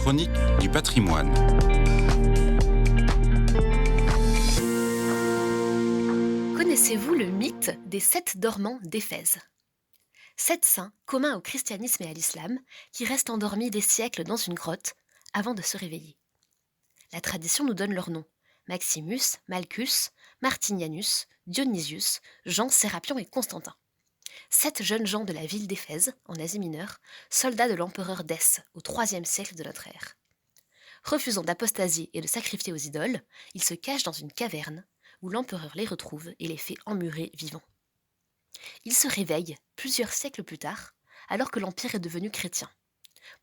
Chronique du patrimoine. Connaissez-vous le mythe des 7 dormants d'Éphèse? 7 saints communs au christianisme et à l'islam qui restent endormis des siècles dans une grotte avant de se réveiller. La tradition nous donne leurs noms: Maximus, Malchus, Martinianus, Dionysius, Jean, Sérapion et Constantin. 7 jeunes gens de la ville d'Éphèse, en Asie mineure, soldats de l'empereur Dès au IIIe siècle de notre ère. Refusant d'apostasier et de sacrifier aux idoles, ils se cachent dans une caverne où l'empereur les retrouve et les fait emmurer vivants. Ils se réveillent plusieurs siècles plus tard, alors que l'Empire est devenu chrétien,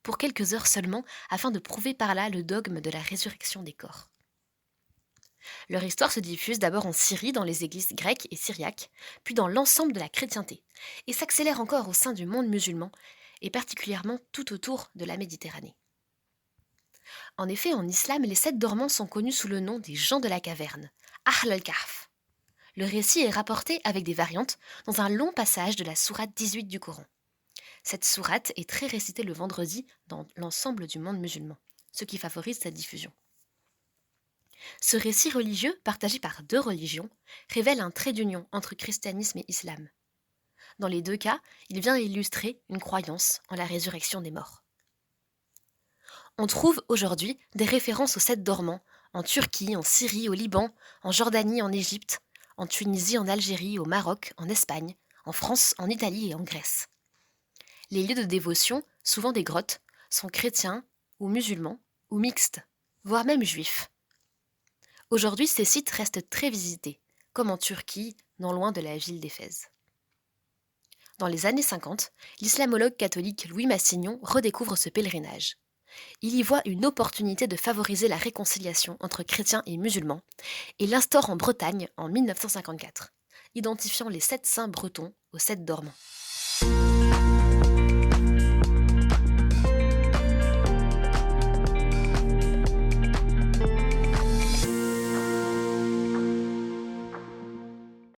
pour quelques heures seulement, afin de prouver par là le dogme de la résurrection des corps. Leur histoire se diffuse d'abord en Syrie dans les églises grecques et syriaques, puis dans l'ensemble de la chrétienté, et s'accélère encore au sein du monde musulman, et particulièrement tout autour de la Méditerranée. En effet, en islam, les 7 dormants sont connus sous le nom des gens de la caverne, Ahl al-Kahf. Le récit est rapporté avec des variantes dans un long passage de la sourate 18 du Coran. Cette sourate est très récitée le vendredi dans l'ensemble du monde musulman, ce qui favorise sa diffusion. Ce récit religieux, partagé par 2 religions, révèle un trait d'union entre christianisme et islam. Dans les 2 cas, il vient illustrer une croyance en la résurrection des morts. On trouve aujourd'hui des références aux 7 dormants en Turquie, en Syrie, au Liban, en Jordanie, en Égypte, en Tunisie, en Algérie, au Maroc, en Espagne, en France, en Italie et en Grèce. Les lieux de dévotion, souvent des grottes, sont chrétiens ou musulmans ou mixtes, voire même juifs. Aujourd'hui, ces sites restent très visités, comme en Turquie, non loin de la ville d'Éphèse. Dans les années 50, l'islamologue catholique Louis Massignon redécouvre ce pèlerinage. Il y voit une opportunité de favoriser la réconciliation entre chrétiens et musulmans et l'instaure en Bretagne en 1954, identifiant les 7 saints bretons aux 7 dormants.